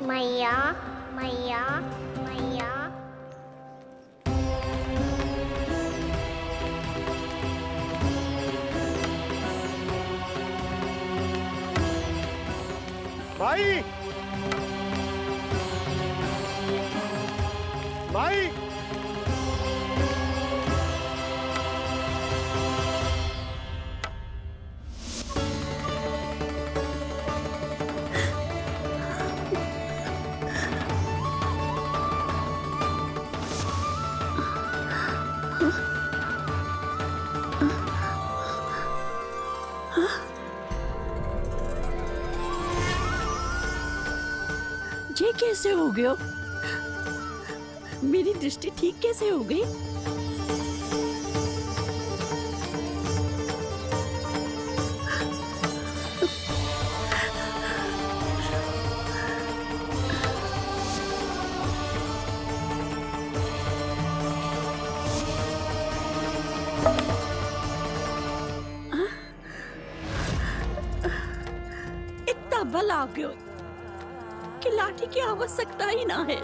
मैया मैया मैया। भाई भाई ये कैसे हो गया? मेरी दृष्टि ठीक कैसे हो गई? इतना बल आ गया कि लाठी की आवश्यकता ही ना है।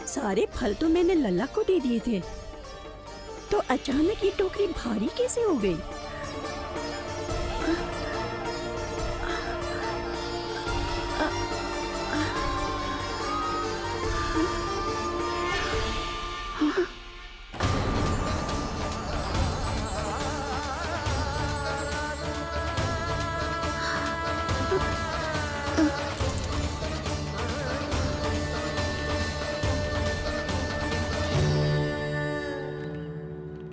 सारे फल तो मैंने लल्ला को दे दिए थे, तो अचानक ये टोकरी भारी कैसे हो गई?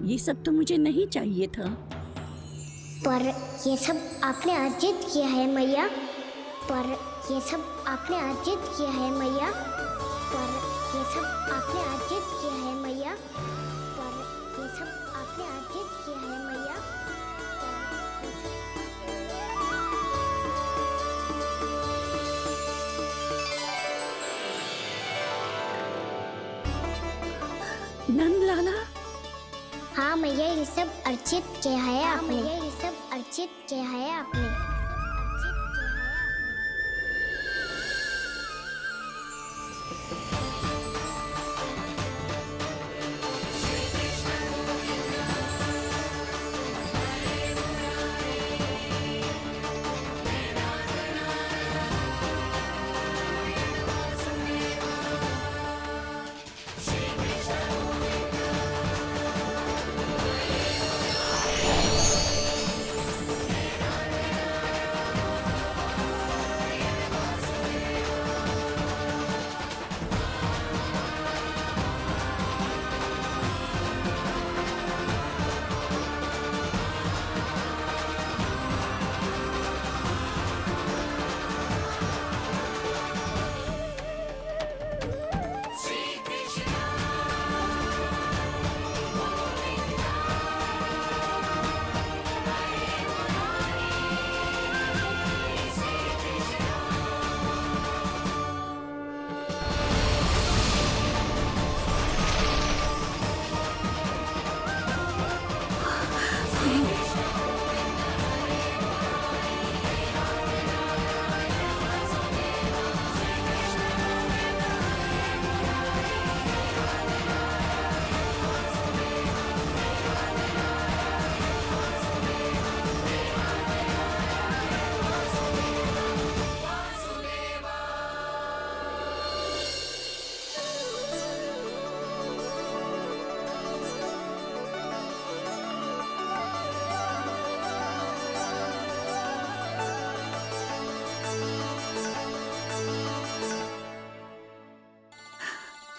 ये सब तो मुझे नहीं चाहिए था। पर ये सब आपने अर्जित किया है मैया। पर ये सब आपने अर्जित किया है मैया। पर ये सब आपने अर्जित किया है मैया। पर ये सब आपने अर्जित किया है मैया। नंद लाला, हाँ मैया, ये सब अर्जित किया है आपने। ये सब अर्जित किया है आपने।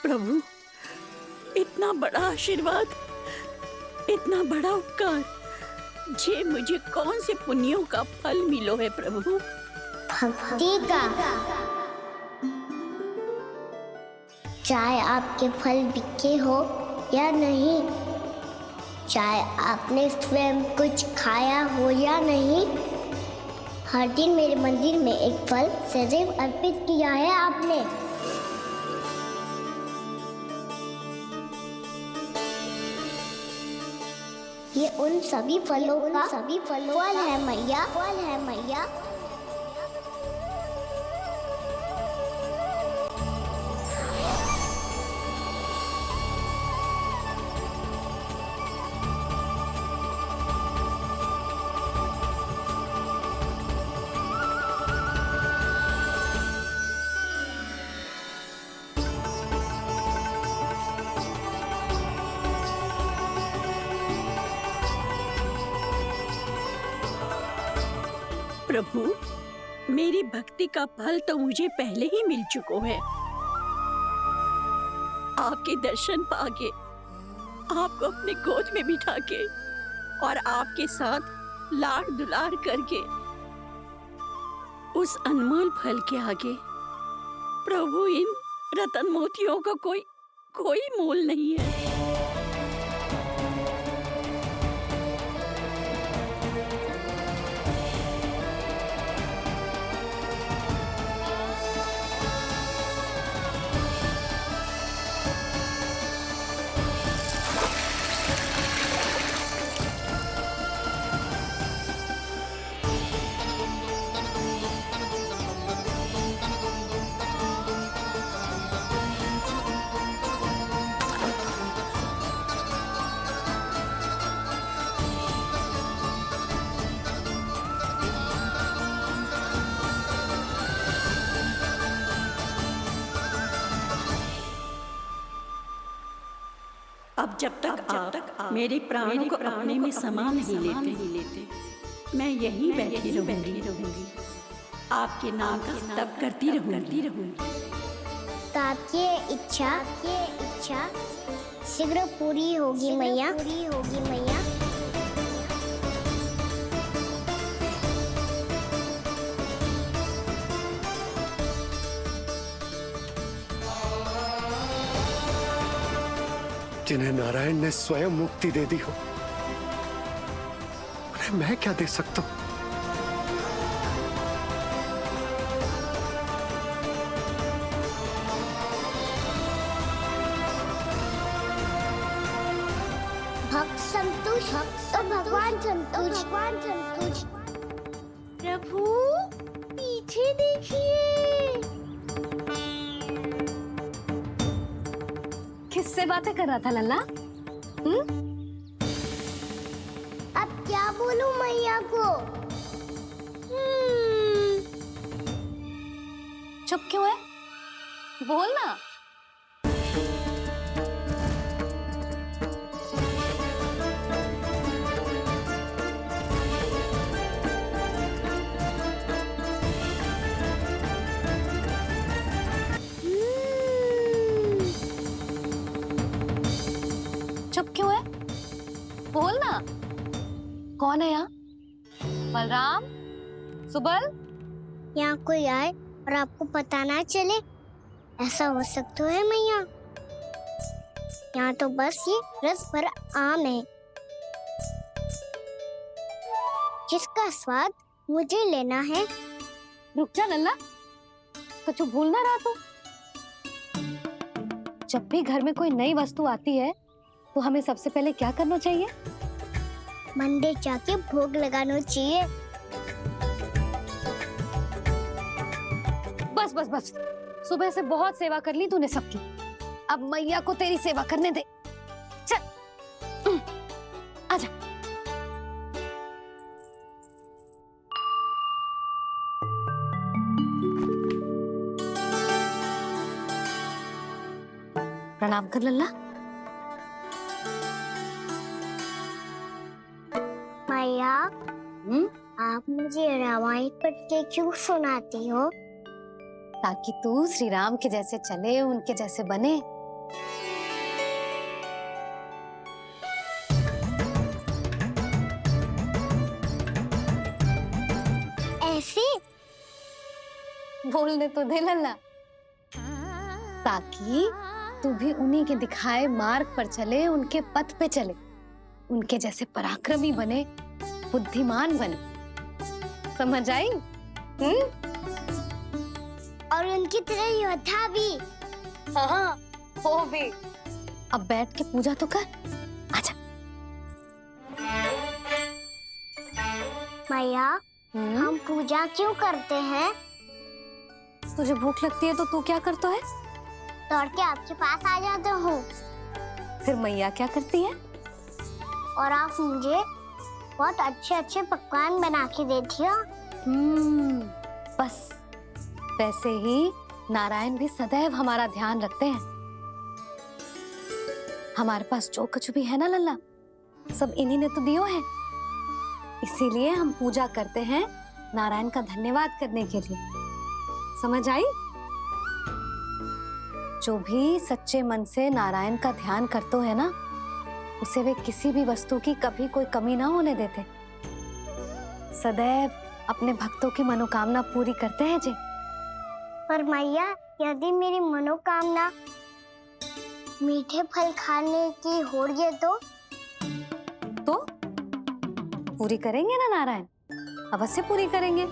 प्रभु, इतना बड़ा आशीर्वाद, इतना बड़ा उपकार, जे मुझे कौन से पुण्यों का फल मिलो है प्रभु? भक्ति का। चाहे आपके फल बिके हो या नहीं, चाहे आपने स्वयं कुछ खाया हो या नहीं, हर दिन मेरे मंदिर में एक फल सदैव अर्पित किया है आपने। ये उन सभी फलों का फल है मैया, फल है मैया। प्रभु, मेरी भक्ति का फल तो मुझे पहले ही मिल चुका है। आपके दर्शन पाके, आपको अपने गोद में बिठा के और आपके साथ लाड दुलार करके, उस अनमोल फल के आगे प्रभु इन रतन मोतियों का कोई मोल नहीं है। अब जब तक आप मेरे प्राणों को अपने में समा नहीं लेते, मैं यहीं बैठी रहूंगी, आपके नाम का तप करती रहूंगी। तो आपकी इच्छा शीघ्र पूरी होगी मैया। जिन्हें नारायण ने स्वयं मुक्ति दे दी हो, उन्हें मैं क्या दे सकता हूं? भक्त संतुष्ट तो भगवान संतुष्ट। प्रभु पीछे देखिए। किससे बातें कर रहा था लल्ला? अब क्या बोलूं मैया को? चुप क्यों है? बोल ना। चुप क्यों है? बोल ना। कौन है यहाँ? बलराम, सुबल? यहाँ कोई आए और आपको पता ना चले, ऐसा हो सकता है मैया? यहाँ तो बस ये रस भरा आम है, जिसका स्वाद मुझे लेना है। रुक जा लल्ला, कुछ भूल ना रहा तू। जब भी घर में कोई नई वस्तु आती है तो हमें सबसे पहले क्या करना चाहिए? मंदिर जाके भोग लगाना चाहिए। बस बस बस, सुबह से बहुत सेवा कर ली तूने सबकी, अब मैया को तेरी सेवा करने दे। चल आजा। प्रणाम कर लल्ला। मैया, आप मुझे रामायण पढ़ के क्यों सुनाती हो? ताकि तू श्री राम के जैसे चले, उनके जैसे बने। ऐसे बोलने तो दे लल्ला, ताकि तू भी उन्हीं के दिखाए मार्ग पर चले, उनके पथ पे चले। उनके जैसे पराक्रमी बने, बुद्धिमान बने। समझ आई? और उनकी तरह योद्धा भी। हाँ, वो भी। अब बैठ के पूजा तो कर। आजा। मैया, हम पूजा क्यों करते हैं? तुझे भूख लगती है तो तू क्या करता है? दौड़ के आपके पास आ जाता हूँ फिर मैया क्या करती है? और आप मुझे बहुत अच्छे अच्छे पकवान बना के देती हो। बस वैसे ही नारायण भी सदैव हमारा ध्यान रखते हैं। हमारे पास जो कुछ भी है ना लल्ला, सब इन्हीं ने तो दियो है। इसीलिए हम पूजा करते हैं नारायण का धन्यवाद करने के लिए। समझ आई? जो भी सच्चे मन से नारायण का ध्यान करते है ना, उसे वे किसी भी वस्तु की कभी कोई कमी ना होने देते। सदैव अपने भक्तों की मनोकामना पूरी करते हैं जी। पर मैया, यदि मेरी मनोकामना मीठे फल खाने की हो रही तो पूरी करेंगे ना नारायण, अवश्य पूरी करेंगे।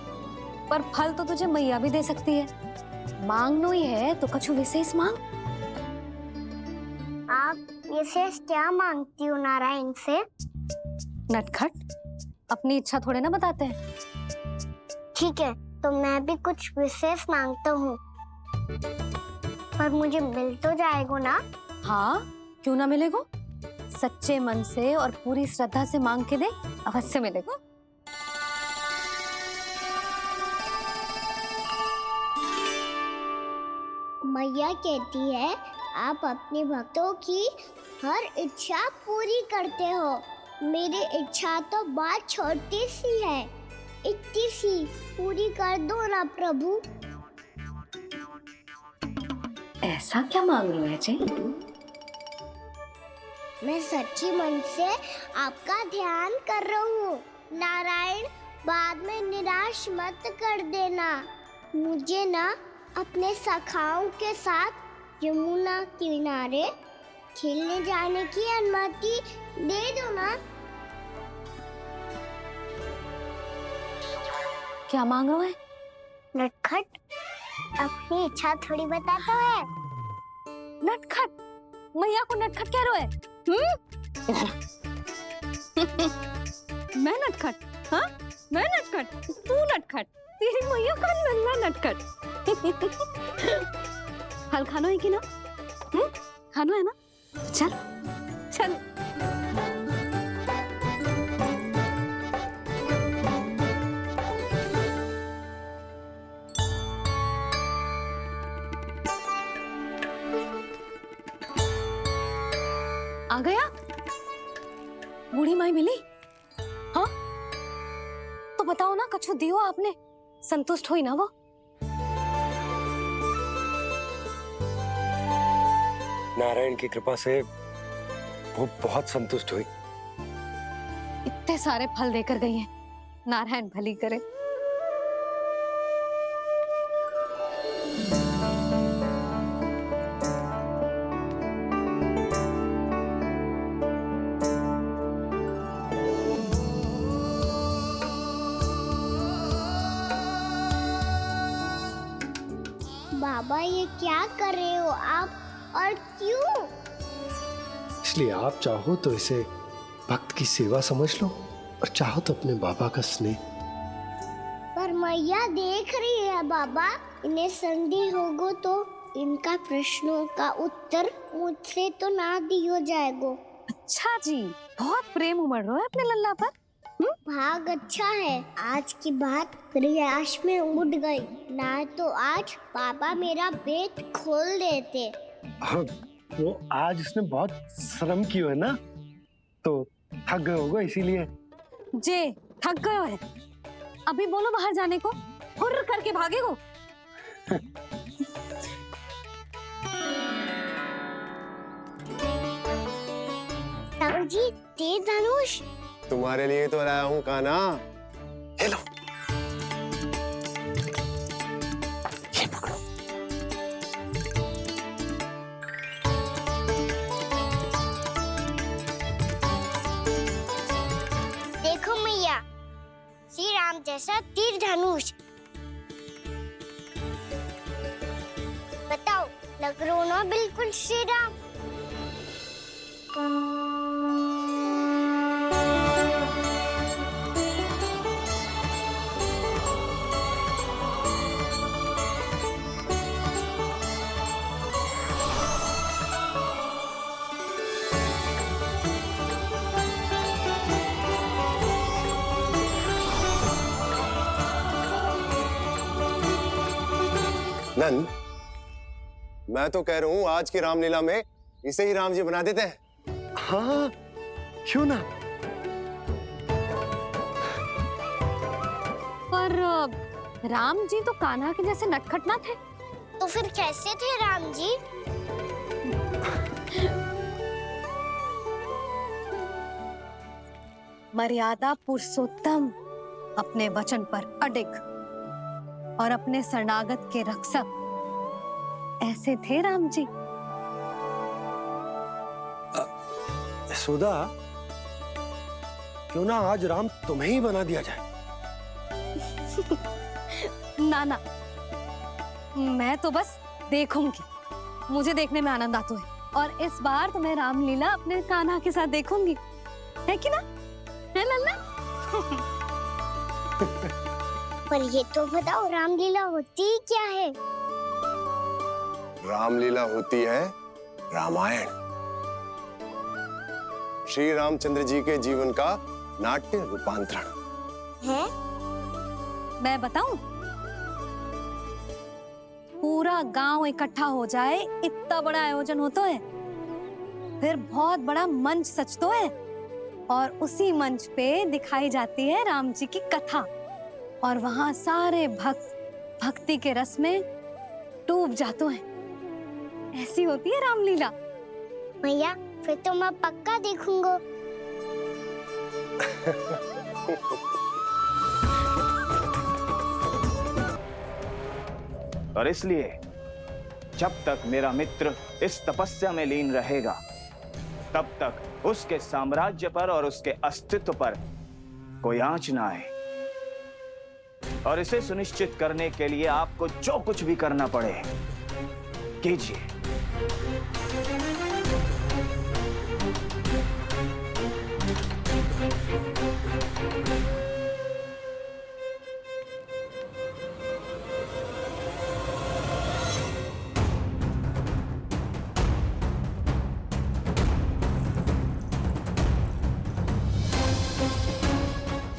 पर फल तो तुझे मैया भी दे सकती है। मांगनो ही है तो कछु विशेष मांग। आप विशेष क्या मांगती हो नारायण से? नटखट, अपनी इच्छा थोड़े ना बताते हैं। ठीक है, तो मैं भी कुछ विशेष मांगता हूँ, पर मुझे मिल तो जाएगा ना? हाँ, क्यों ना मिलेगा? सच्चे मन से और पूरी श्रद्धा से मांग के दे, अवश्य मिलेगा। मैया कहती है आप अपने भक्तों की हर इच्छा पूरी करते हो। मेरी इच्छा तो बहुत छोटी सी है, इतनी सी पूरी कर दो ना प्रभु। ऐसा क्या मांग रहे हो जी? मैं सच्ची मन से आपका ध्यान कर रहा हूँ। नारायण, बाद में निराश मत कर देना। मुझे ना अपने सखाओं के साथ यमुना किनारे खेलने जाने की अनुमति दे दो ना। क्या मांग रहे हो? नटखट, अपनी इच्छा थोड़ी बताता है। नटखट? मैया को नटखट कह रहे हो? मैं नटखट? हाँ, मैं नटखट? तू नटखट? तेरी मैया का नल्ला नटखट। फल खानो है कि ना? खानो है ना? चल चल। आ गया? बूढ़ी माई मिली? हाँ, तो बताओ ना, कछु दियो आपने, संतुष्ट हुई ना वो? नारायण की कृपा से वो बहुत संतुष्ट हुई। इतने सारे फल देकर गई हैं, नारायण भली करे। बाबा, ये क्या कर रहे हो आप, और क्यों? इसलिए आप चाहो तो इसे भक्त की सेवा समझ लो, और चाहो तो अपने बाबा का स्नेह। पर मैया देख रही है बाबा, इन्हें संदेह होगो तो इनका प्रश्नों का उत्तर मुझसे तो ना दियो जाएगो। अच्छा जी, बहुत प्रेम उमड़ रहा है अपने लल्ला पर। भाग अच्छा है, आज की बात प्रयास में उड़ गई, ना तो आज पापा मेरा पेट खोल देते। वो आज उसने बहुत श्रम किया है ना, तो थक गए होगा इसीलिए। जे थक गयो है, अभी बोलो बाहर जाने को, हुर्र करके भागेगो। जी, तेज धनुष तुम्हारे लिए तो लाया हूँ कान्हा। ले लो, ये पकड़ो। राम जैसा तीर धनुष। बताओ, लग रहा ना बिल्कुल श्री राम। नंद, मैं तो कह रहा हूँ आज की रामलीला में इसे ही राम जी बना देते हैं। हाँ, क्यों ना। पर राम जी तो कान्हा के जैसे नटखट ना थे। तो फिर कैसे थे राम जी? मर्यादा पुरुषोत्तम, अपने वचन पर अडिग और अपने शरणागत के रक्षक, ऐसे थे राम जी। सुधा, क्यों ना आज राम तुम्हें ही बना दिया जाए। ना ना, मैं तो बस देखूंगी, मुझे देखने में आनंद आता है। और इस बार तो मैं रामलीला अपने कान्हा के साथ देखूंगी, है कि ना, है लल्ला? पर ये तो बताओ, रामलीला होती क्या है? रामलीला होती है रामायण। श्री रामचंद्र जी के जीवन का नाट्य रूपांतरण है। मैं बताऊं, पूरा गांव इकट्ठा हो जाए, इतना बड़ा आयोजन होता है, फिर बहुत बड़ा मंच सजतो है और उसी मंच पे दिखाई जाती है राम जी की कथा और वहां सारे भक्त भक्ति के रस में डूब जाते हैं। ऐसी होती है रामलीला। भैया, फिर तो मैं पक्का देखूंगा। और इसलिए जब तक मेरा मित्र इस तपस्या में लीन रहेगा, तब तक उसके साम्राज्य पर और उसके अस्तित्व पर कोई आंच ना आए। और इसे सुनिश्चित करने के लिए आपको जो कुछ भी करना पड़े कीजिए।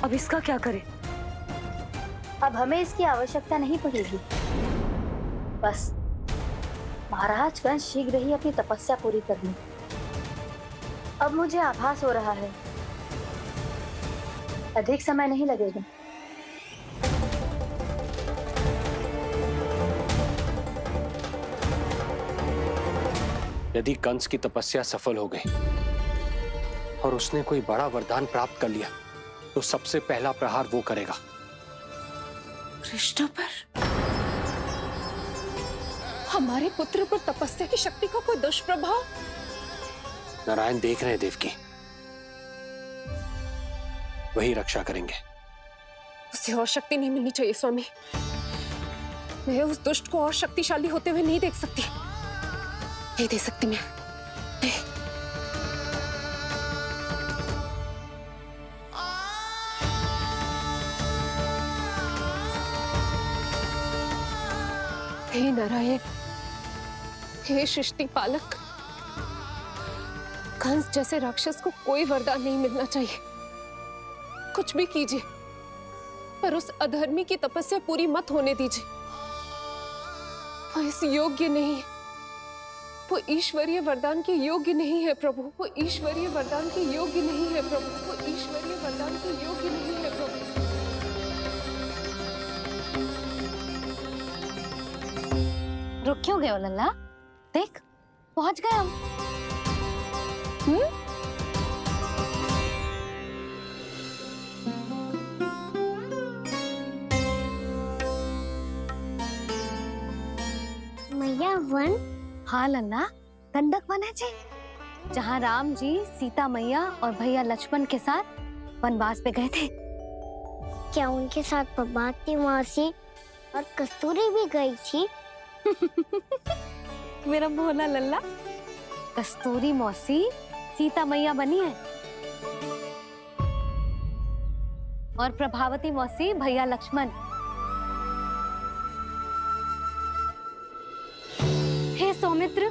अब इसका क्या करें? अब हमें इसकी आवश्यकता नहीं पड़ेगी। बस महाराजगण शीघ्र ही अपनी तपस्या पूरी कर लें। अब मुझे आभास हो रहा है, अधिक समय नहीं लगेगा। यदि कंस की तपस्या सफल हो गई और उसने कोई बड़ा वरदान प्राप्त कर लिया, तो सबसे पहला प्रहार वो करेगा। कृष्ण पर? हमारे पुत्र पर तपस्या की शक्ति का कोई दुष्प्रभाव? नारायण देख रहे हैं देवकी, वही रक्षा करेंगे। उसे और शक्ति नहीं मिलनी चाहिए स्वामी। मैं उस दुष्ट को और शक्तिशाली होते हुए नहीं देख सकती, नहीं दे सकती मैं। हे नारायण, हे सृष्टि पालक, कंस जैसे राक्षस को कोई वरदान नहीं मिलना चाहिए। कुछ भी कीजिए, पर उस अधर्मी की तपस्या पूरी मत होने दीजिए। वो इस योग्य नहीं है, वो ईश्वरीय वरदान के योग्य नहीं है प्रभु। वो ईश्वरीय वरदान के योग्य नहीं है प्रभु। वो ईश्वरीय वरदान के योग्य नहीं है प्रभु। रुक क्यों गए हो लल्ला? देख, पहुंच गए हम। मैया, वन? हाँ लल्ला, गंडक वन है जी, जहाँ राम जी सीता मैया और भैया लक्ष्मण के साथ वनवास पे गए थे। क्या उनके साथ प्रभावती मौसी और कस्तूरी भी गई थी? मेरा भोला लल्ला, कस्तूरी मौसी सीता मैया बनी है और प्रभावती मौसी भैया लक्ष्मण। हे सौमित्र,